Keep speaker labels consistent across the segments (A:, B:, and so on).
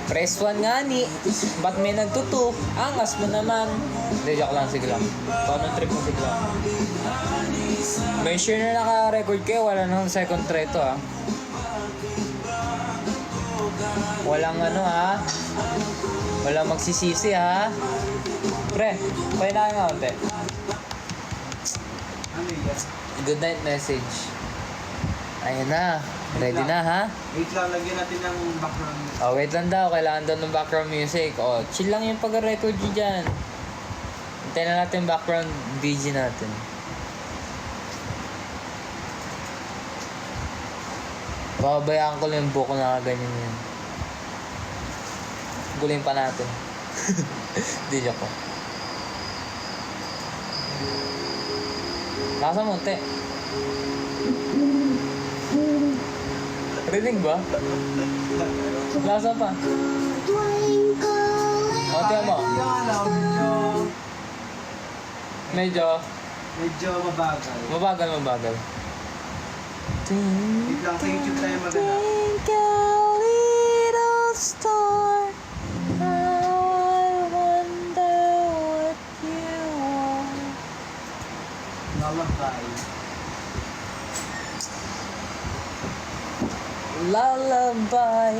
A: Press 1 nga ni. Ba't may nagtutok? Angas mo naman. Hindi, joke lang. Sige lang. Paano trip mo? Sige lang. Make sure na naka-record kayo. Wala nang second try to ha. Walang ano ha. Walang magsisisi ha. Pre, pahinaan nga konti. Good night message. Ayan na. Ready na ha?
B: Wait lang, lagyan natin ng background.
A: Oh, wait lang daw. Kailangan daw ng background music. Oh, chill lang yung pag-record nyo dyan. Hintayin na natin yung background BG natin. Pabayaan ko lang yung buko na ganyan yun. Gulin pa natin. Di joke ko. Lasa mo, te. Rinig ba? Lasa pa. O, tiyan mo. Medyo
B: mabagal.
A: Mabagal.
B: Wait lang, sa YouTube tayo maganda.
A: Twinkle little star, I wonder what you are.
B: Lullaby.
A: Lullaby.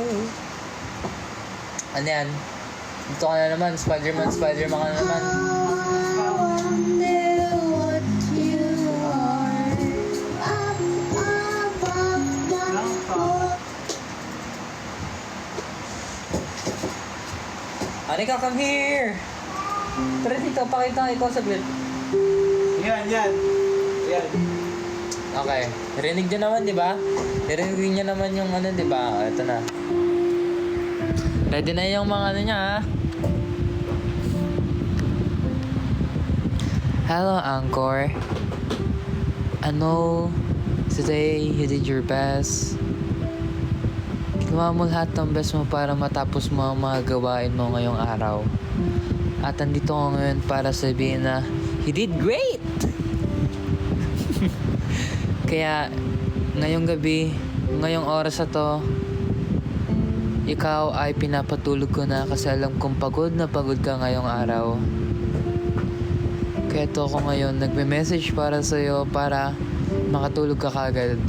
A: Ano yan? Dito ka na naman, Spider-Man ka na naman. Anika, come here! Tara dito, pakita ikaw saglit.
B: Yan.
A: Okay, rinig nyo naman, di ba? Rinig nyo naman yung ano, di ba? Ito na. Ready na yung mga ano niya, ha? Hello, Anchor. I know today you did your best. Ginawa mo lahat ng best mo para matapos mo ang mga gawain mo ngayong araw. At andito ko ngayon para sabihin na you did great! Kaya ngayong gabi, ngayong oras na to, ikaw ay pinapatulog ko na kasi alam kong pagod na pagod ka ngayong araw. Kaya to ako ngayon nagme-message para sa'yo para makatulog ka kagad.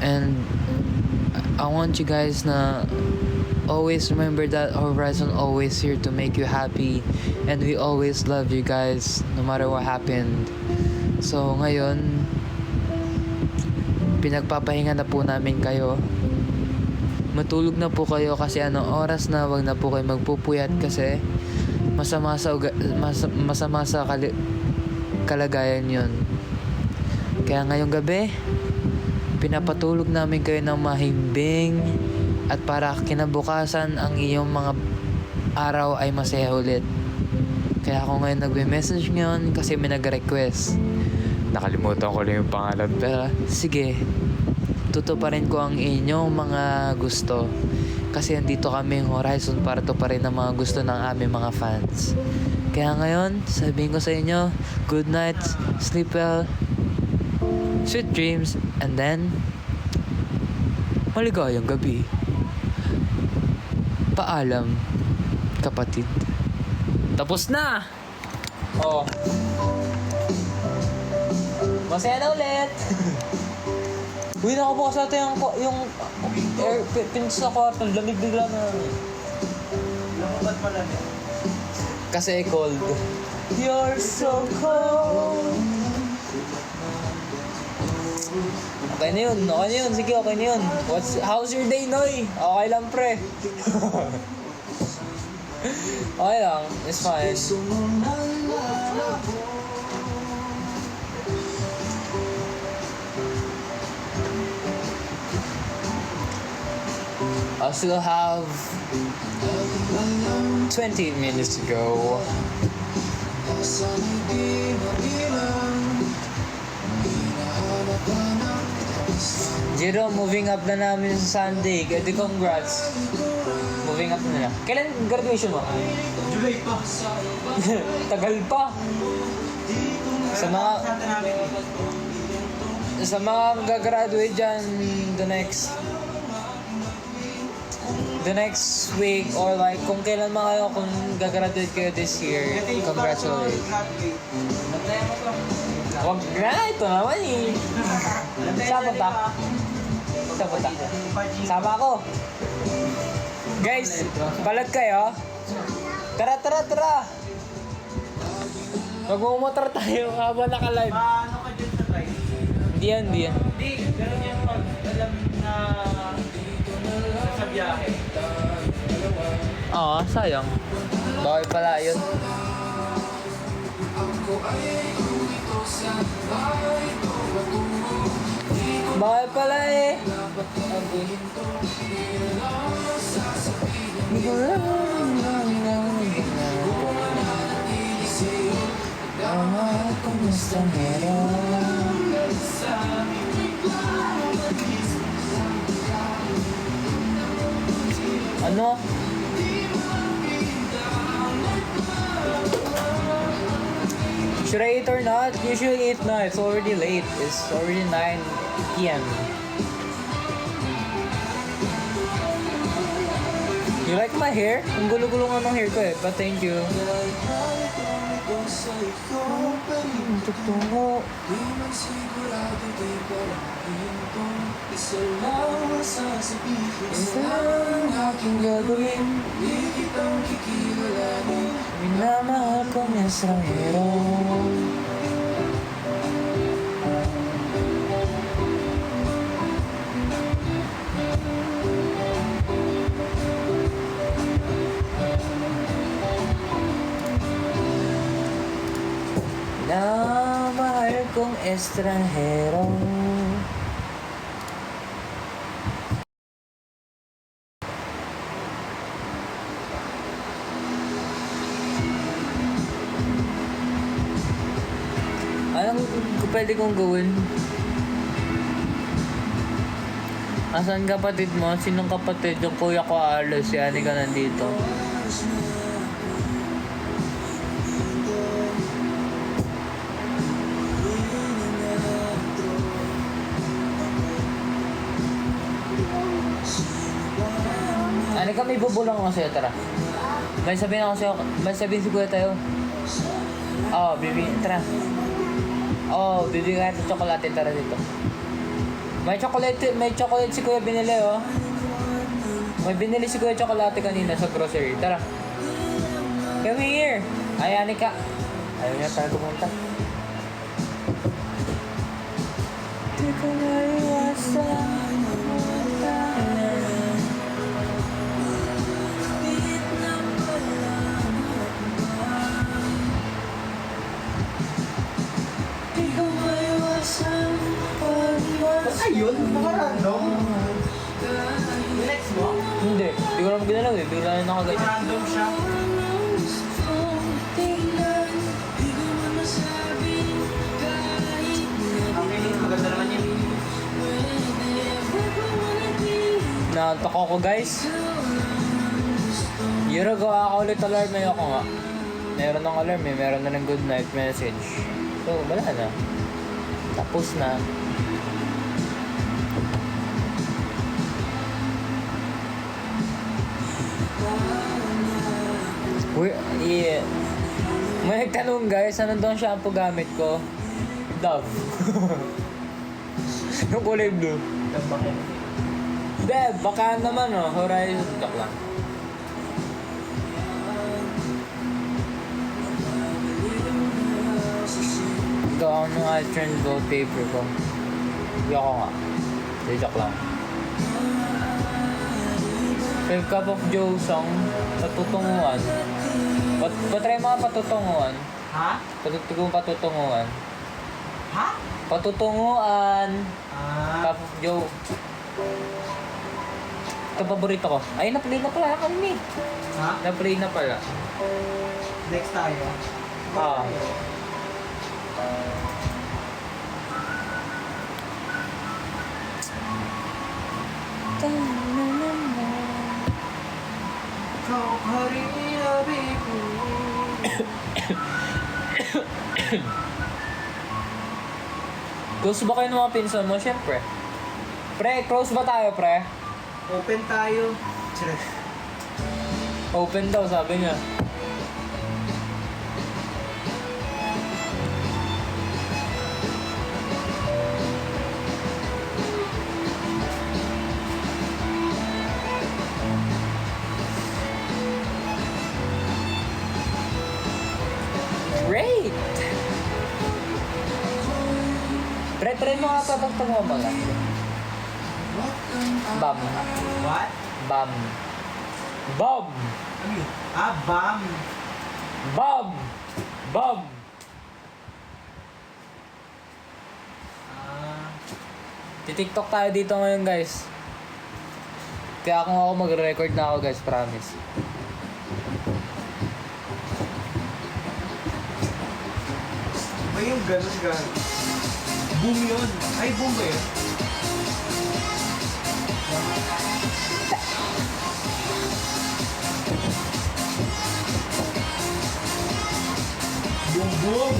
A: And I want you guys na always remember that Horizon always here to make you happy, and we always love you guys no matter what happened. So ngayon, pinagpapahinga na po namin kayo. Matulog na po kayo kasi oras na, wag na po kayo magpupuyat kasi masama sa kalagayan yun. Kaya ngayong gabi, pinapatulog namin kayo ng mahimbing at para kinabukasan ang iyong mga araw ay masaya ulit. Kaya ako ngayon nagme-message ngayon kasi may nag-request. Nakalimutan ko lang yung pangalan pero sige, tutuparin ko ang inyong mga gusto. Kasi andito kami Horizon para tuparin ang mga gusto ng aming mga fans. Kaya ngayon, sabihin ko sa inyo, good night, sleep well, sweet dreams, and then, maligayang gabi. Paalam, kapatid. Tapos na! Oh. Masaya na ulit! Uy, nakabukas natin yung air pins sa kwarto. Lamig bigla na.
B: Ba't malamig?
A: Kasi cold. You're so cold. Okay na yun. Sige, okay na yun. How's your day, Noy? Okay lang, pre. Okay lang. It's fine. I still have 20 minutes to go. Jiro, moving up na namin sa Sunday. Edi congrats. Moving up na. Kailan graduation mo?
B: July pa.
A: Tagal pa. Sa mga gagraduate dyan, the next the next week or like kung kailan man kayo, kung gagraduate kayo this year,
B: Ito yung
A: congratulations.
B: graduate. Nantayan mo to.
A: Wag na, ito naman eh. Saan punta? Saan punta? Sama ako. Guys, balag kayo. Tara, tara, tara. Magmumotor tayo habang naka-live.
B: Paano ka dyan sa drive?
A: Hindi yan, hindi yan.
B: Hindi, pero yan pag alam na sa biyahe.
A: Oo, sayang. Bawal pala yun. Bawal pala eh. Ano? Should I eat or not? Usually eat na. It's already late. It's already 9 p.m. You like my hair? Ang gulo-gulo nga ng hair ko eh. But thank you. Tutungo. Isa ang aking gagawin. Minamahal kong estrangero. Minamahal kong estrangero. Anong pwede kong gawin? Asan kapatid mo? Sinong kapatid? Yung kuya ko alos. Si Ani ka nandito. Ani ka, may bubulong ako sa'yo. Tara. May sabihin ako sa'yo. May sabihin si kuya tayo. Oo, baby. Tara. Oh, bibigyan natin tsokolate, tara dito. May chocolate si Kuya binili, oh. May binili si Kuya tsokolate kanina sa grocery. Tara. Come here. Ay, Anika. Ayaw niya tayo pumunta. Di ko maiwasan.
B: Ayun, naka-random. Next mo?
A: Hindi. Di ko naman ginalaw eh. Bigla na nakaganyan.
B: Random siya. Ang feeling, maganda naman yun.
A: Naantok ako, guys. Year ago, ako ulit alarm eh ako nga. Meron ng alarm eh. Meron na ng good night message. So, wala na. Tapos na. Yeah. May nagtanong guys, ano daw ang shampoo gamit ko? Dove. Yung kulay blue. Hindi, baka naman oh. Horizon. Joke lang. Ito ako nung trend wallpaper ko. Hindi ako nga. Hindi, joke lang. 5 Cup of Joe song, patutunguan. Patry mga patutunguan.
B: Ha?
A: Patutunguan.
B: Ha?
A: Patutunguan.
B: Ah.
A: Cup of Joe. Ito paborito ko. Ay, na-play na pala kami.
B: Ha?
A: Na-play na pala.
B: Next tayo.
A: Ah. Close ba kayo ng mga pinsan mo? Siyempre. Pre, close ba tayo, pre?
B: Open tayo.
A: Open daw, sabi niya. Great! Try mo nga pa mo mga. Bam.
B: What?
A: Bam. Bam!
B: Ano yun? Ah, bam.
A: Bam! Bam!
B: Ah,
A: Titiktok tayo dito ngayon, guys. Kaya kung ako magre-record na ako, guys, promise.
B: may yung gano'n gano'n. Boom yun. Ay, boom ba yun? Boom, boom.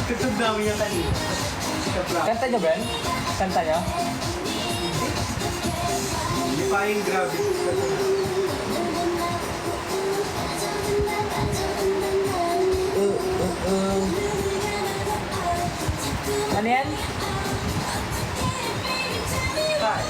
B: Tutog namin yung kanina. Kapra.
A: Kanta nyo, Ben? Kanta nyo?
B: Defying gravity.
A: Ano yan?
B: Hi.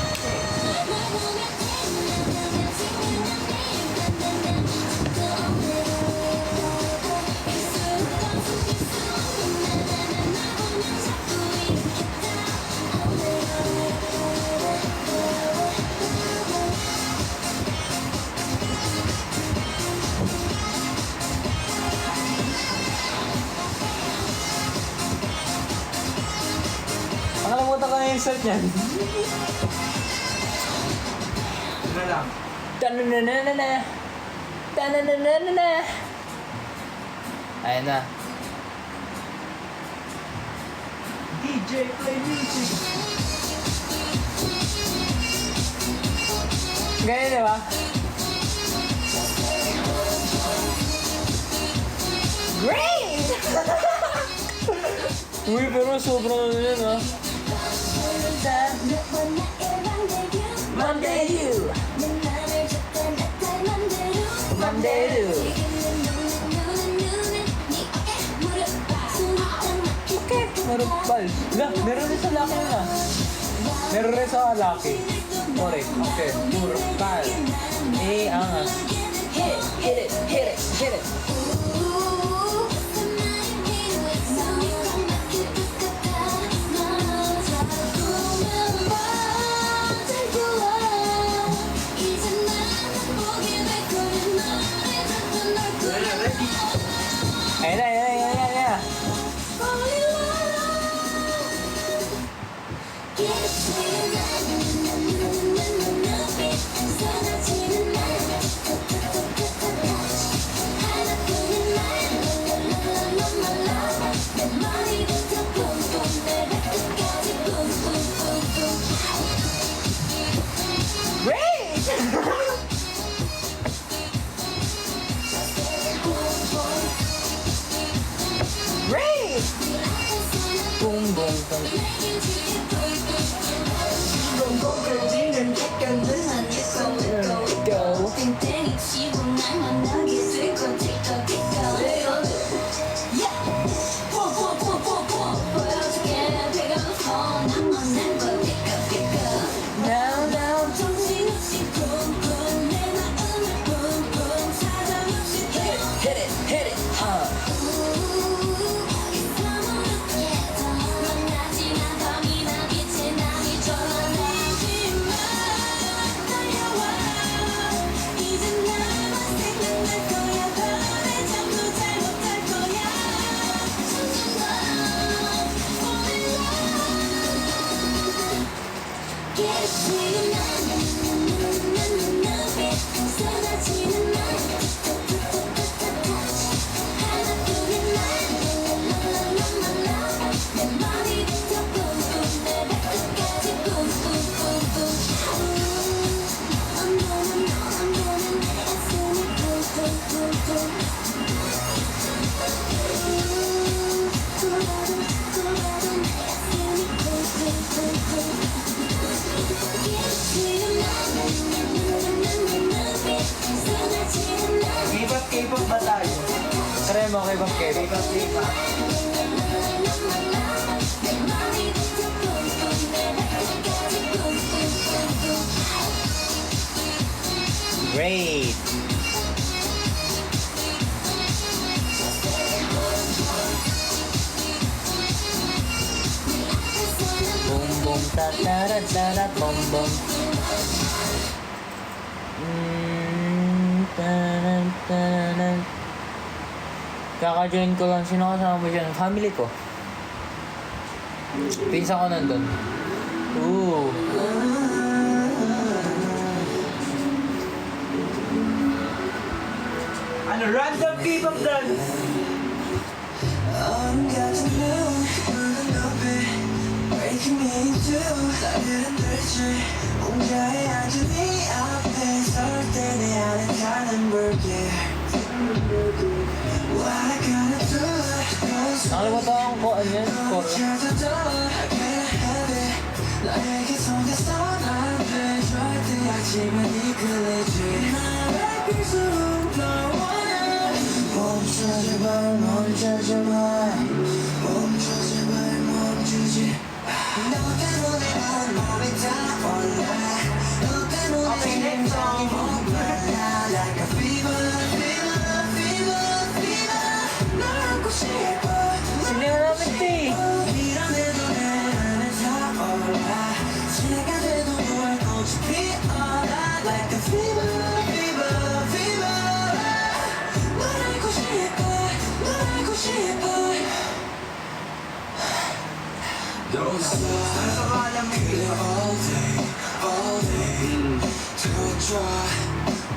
A: Nakalimutan ko na yung set niyan.
B: Ano lang?
A: Tananana. Tananana. Ayun na.
B: DJ, play music.
A: Ganyan, di ba? Great! Uy, pero sobrang ano yun, ah. Monday you. Monday you. Okay, marupal. Lah, meron rin sa laki na. Meron rin sa laki. Sorry, okay. Marupal. Eh, angas. Hit it, hit it, hit it, hit it. Ayan na, ayan na, ayan na, ayan na. Great! Boom, boom, boom. Go. Now, now. Hit it, hit it. K-pop, K-pop. Great! Boom boom ta ta ra ta ra bom bom. Tanan tanan. Kaka-join ko lang. Sino kasama mo dyan? Family ko. Pinsan ko nandun. Ooh.
B: Ano, random K-pop dance?
C: Breaking me into 나를 흔들지 혼자의 안전이 앞에 설 때 내 안에 가는 불길 What I gotta do
A: Nakalimutan ko ano yun? Koro.
C: 찾아도 I can't have it 나에게 속에서 안돼 절대 하지만 이끌리지 나를 필수록 널 원해 멈춰 제발 멈춰 제발 멈춰 제발 멈추지 너 때문에 온 몸이 타올라 너 때문에 심장이 목말라 Like a fever, fever, fever, fever 널 안고 싶어
A: Siniramin
C: 밀어내도 내 안에 타올라 새가 돼도 너의 꽃이 피어나 Like a fever, fever, fever 널 안고 싶어 널 안고 싶어 Don't stop, 그래 all day Don't try,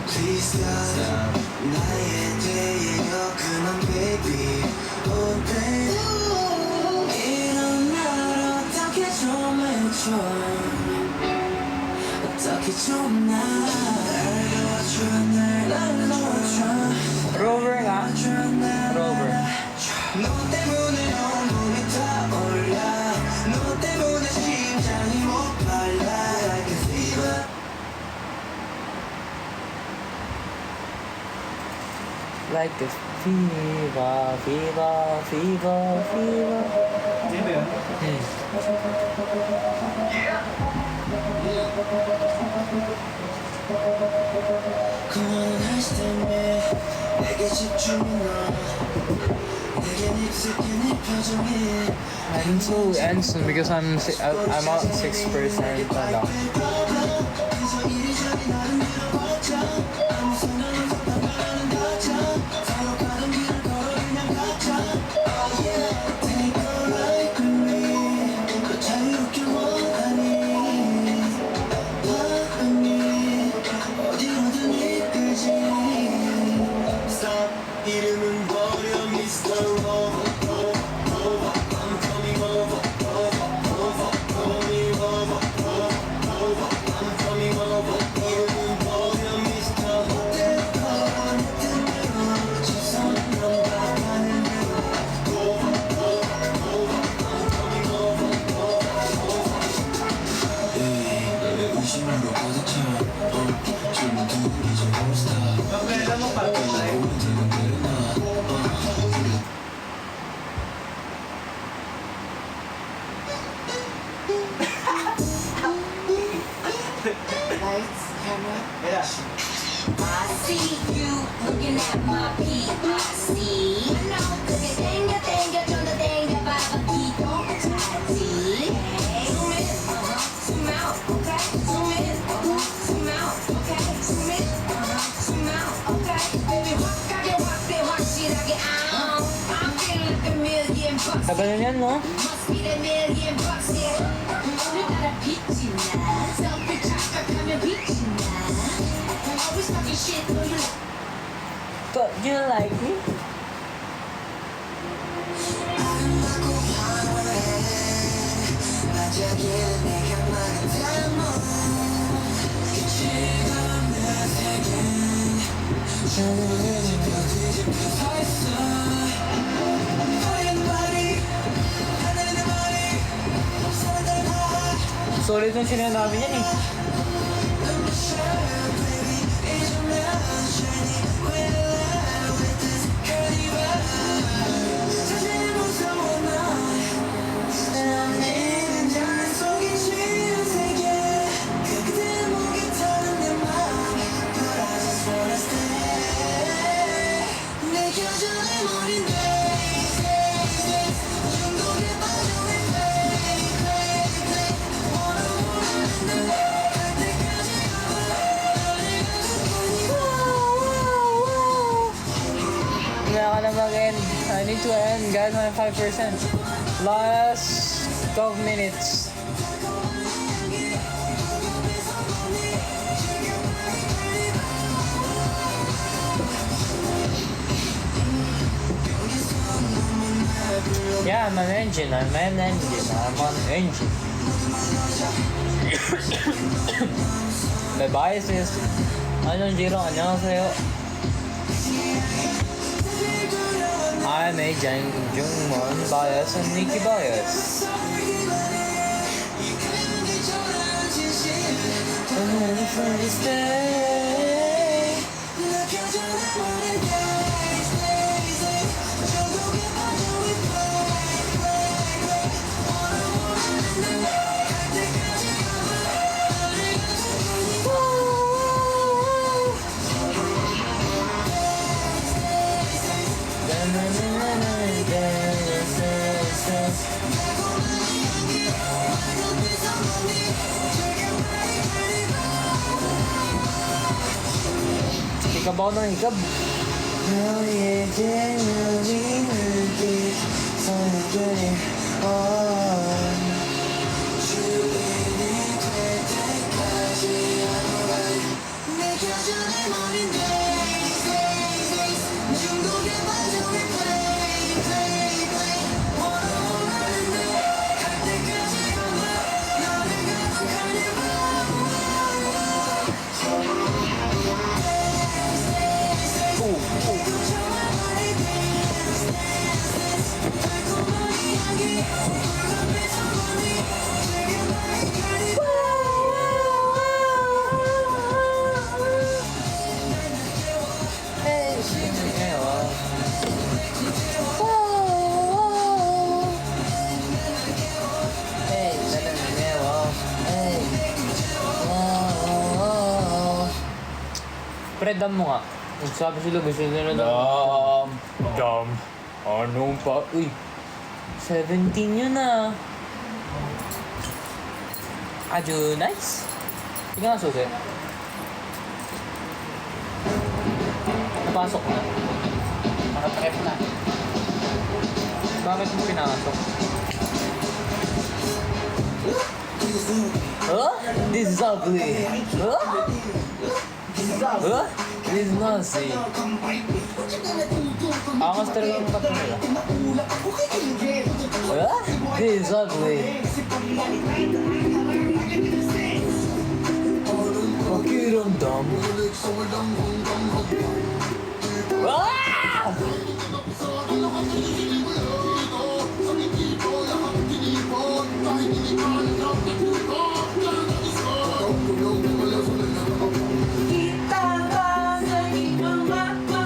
C: please stop 나의 대예요 그만 baby, oh baby 이런 날 어떻게 좀 해줘 어떻게 좀 날 알려줘
A: Rover nga. Rover.
C: 너 때문에 온몸이 타올라 너 때문에 심장이 목말라 Like a fever
A: Like a fever, fever, fever, fever.
B: Yan ba yun?
C: 그만할 때문에 내게 집중해 너 내겐 익숙해 네 표정이
A: And soon because I'm at 6% na lang.
C: 그저 이리저리 나를 밀어봤자 아무 생각 없어 나가는 가자 서로 가던 길을 걸어 그냥 가자 Oh yeah Take a ride with me 더 자유롭게 원하니 마음이 어디로든 이끌지 Stop 이름은 버려 Mr. Rover I'm coming over coming over I'm coming over 이름은 버려 Mr. 어때건 어떤 대로 시선은 넌 바라는 대로 I'm coming over 내 의심으로 가득 차 지금 둘이 이제 몬스타
B: Magkala mo pa, right?
D: Lights, camera.
B: Kaya.
D: I see you looking at my PIC. I know, cause it 땡겨 좀 더 땡겨봐봐 기도 차지. Zoom in, zoom out, okay. Zoom in, zoom out, okay. Zoom in, zoom out, okay. Baby, 확대 확실하게 I'm feeling like $1,000,000.
A: Tagal na yan, no?
D: Must be that $1,000,000, yeah. 오늘따라 빛이 나. Selfie 착각하면 빛이 나. Always talking shit, know you like.
A: Do you like me?
C: 반짝이는 내가 많은 담아 끝이 없는 세계 저는 뒤집혀 서있어 버리는 머리 하늘의 머리 사람들 다
A: Solid yung sinaya namin yan eh.
C: 눈부셔 baby 잊으면 shiny We're in love with this curly vibe
A: Wala ka na mag-end. I need to end, guys. My 5%. Last 12 minutes. Yeah, I'm an engine. I'm an engine. I'm an engine. My bias is anong Jiro, 안녕하세요. I'm a Jungmon bias and Nikki bias. And then from this day, Hikab ako ng hikab. Oh yeah, genuinely hurting. I'm getting on. Pre, dam mo nga. Sabi sila gusto nila na dam. Ano pa? Uy, 17 yun ah. Aju, nice. Tingnan nga susi. Napasok na.
E: Nakatrep na.
A: Bakit mo pinasok? Huh? This is ugly. Huh? Huh? This is nasty. Angas talaga yung tato nila. Huh? This is ugly. Pakiramdam. Ah!
C: Kita ba sa inyong mata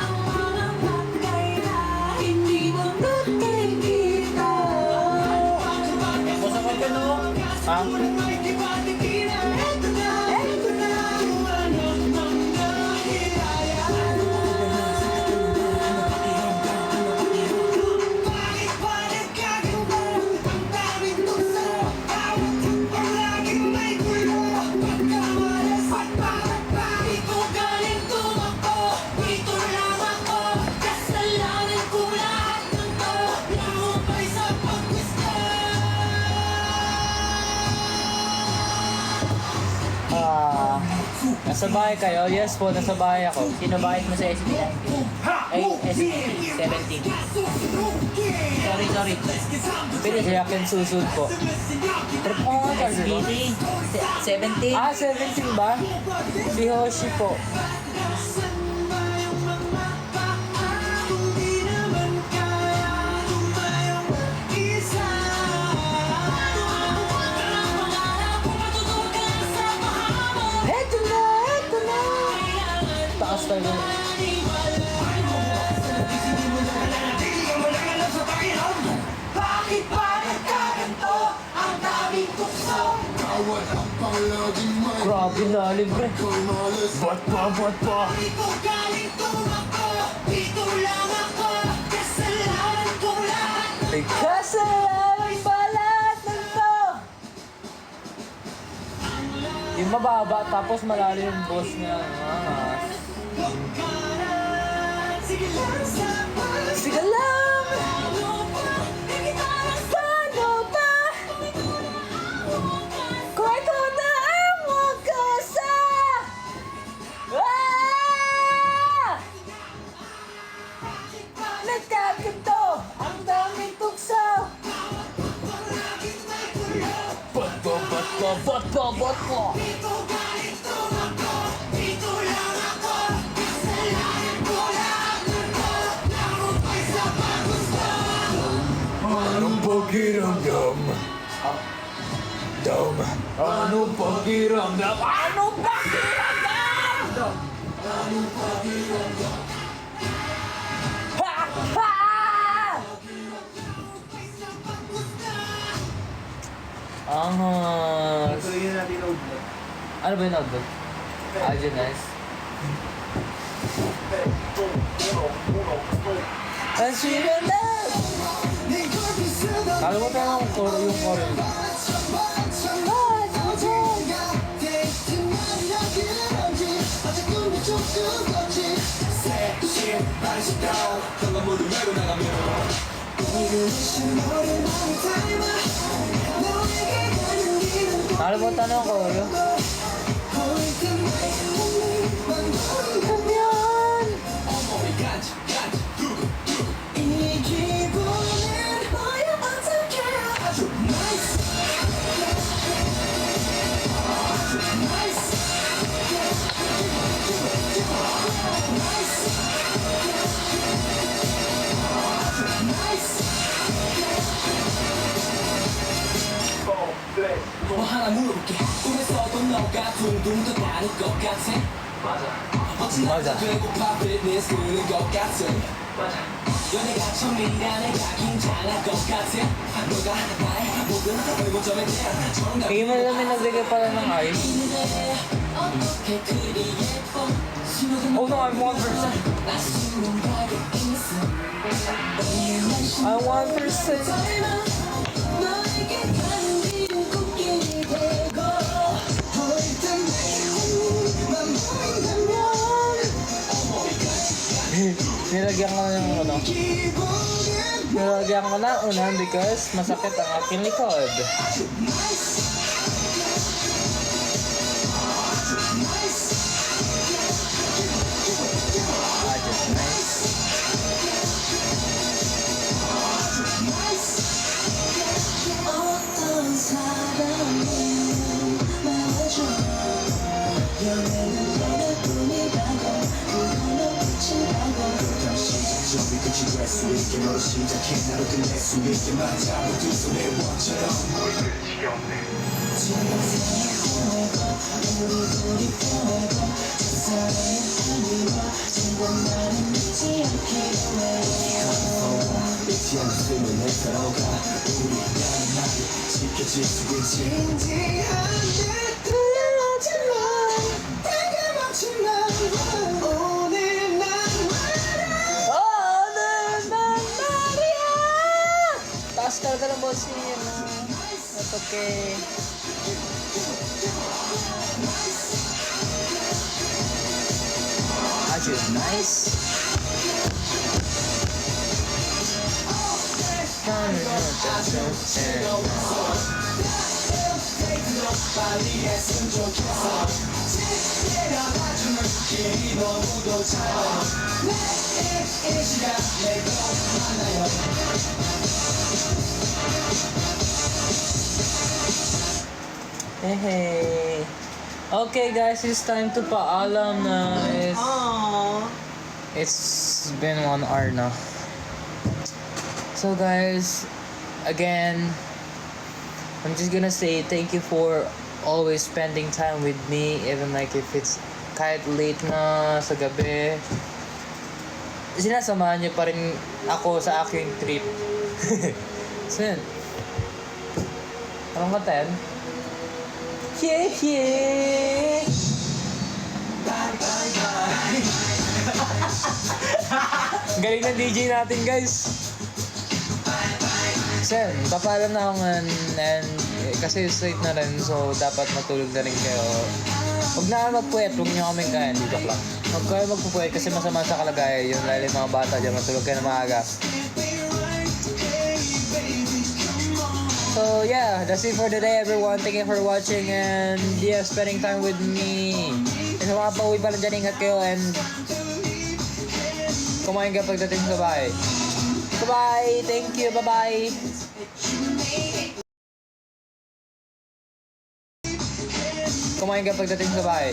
C: ang mga bagay na hindi mo nakikita?
E: Basta ka ka no?
A: Ha?
C: Eto na kung anong mga hirayan. Bakit ba nagkagawa ang daming tukso? Bawat tukong laging may gulo. Pagkamalas at bakit ba ito galing tumakbo? Dito lang ako, kasalanan ko lahat ng to. Lahupay sa paggusto.
A: Nasa bahay kayo? Yes po, nasa bahay ako.
E: Sino bakit mo sa SB19? Ay, SB17. Sorry.
A: Kaya akin susud po. Trip mo nga charger ko.
E: SB17.
A: Ah, 17 ba? Si Hoshi po.
C: Nasaan ba yung mga paa kung di naman kaya tumayong mag-isa? Pangarap ko matutukan sa mahamon.
A: Eto na! Taas tayo.
C: Bakit ba nagkaganto ang daming tukso?
A: Grabe na, libre. Ba't pa?
C: Dito galing tumakbo, dito lang
A: Kasalanan balat ng to. Yung mababa tapos malalim yung boss niya. Sige lang. Paano ba? Kung ito na ang magkasa. Nagkaganto ang daming tukso. Bot mo.
B: Anong pakiramdam? Dam. Anong pakiramdam?
A: Ano ba kiramdam? Ha! Ha! Angas.
B: Tuloy na natin load na.
A: Ano ba yung notebook? Dyan, nice. Ang sino na! Kalimutan mo yung choro. Kalimutan mo yung choro.
C: 뭐 하나 물어볼게 꿈에서도 너가 둥둥 떠다닐 것 같아
A: 맞아.
C: 배고파 피트니스 끄는 것 같아 연애가 처음이라 내가 긴장할 것 같아 너가 나의 모든 의문점에 대한 정답
A: Hindi mo alam may nagbigay pala ng ice.
C: 어떻게 그리 예뻐 신호등
A: Oh no, I'm 1%.
C: 낯선 가게 있어
A: I'm 1%.
C: 너에게 가는 길은 꽃길이 되고 보일 땐만 보인다면
A: Nilagyan ko na ng ano.
C: 기분은
A: Nilagyan ko na unan because masakit ang aking likod. Just nice.
C: 어떤 사람이 말해줘 연애는 너의 꿈이라고 그걸로 끝이라고 시작점이 끝이 될 수 있게 너로 시작해 나로 끝낼 수 있게 맞아 두 손에 원처럼 지금생이 후회고 우리 둘이 후회고 세상의 한리와 지금 나는 믿지 않기로 해요 믿지 않았으면 내 서로가 우리 나는 나를 지켜질 수 있지 진지하게 들려오지만 다가먹지만 오늘 난
A: 오늘 난 말이야. Taas talaga ng boss niya. That's okay. Just nice.
C: 빨리 했으면 좋겠어 데려다주는 길이 너무도 짧아 내일 이 시간 내가 만나요
A: Hey. Okay guys, it's time to paalam na. It's been 1 hour na. So guys, again, I'm just gonna say thank you for always spending time with me, even like if it's kahit late na sa gabi. Sinasamahan niyo pa rin ako sa aking trip. So yun. Anong kanta yan? Yeah, yeah! Galing ng DJ natin guys. So, yun, papaalam na ako ngayon and kasi straight na rin, so dapat matulog na rin kayo. Huwag na kayo magpuyat, huwag nyo kaming kaya, hindi joke lang. Huwag kayo magpupuyat kasi masama sa kalagayan yun, lalo yung mga bata dyan, matulog kayo na maaga. So yeah, that's it for today everyone. Thank you for watching and yeah, spending time with me. And sa mga pauwi pala dyan, ingat kayo and kumain ka pagdating sa bahay. Bye-bye! Thank you! Bye-bye! Kumain ka pagdating sa bahay.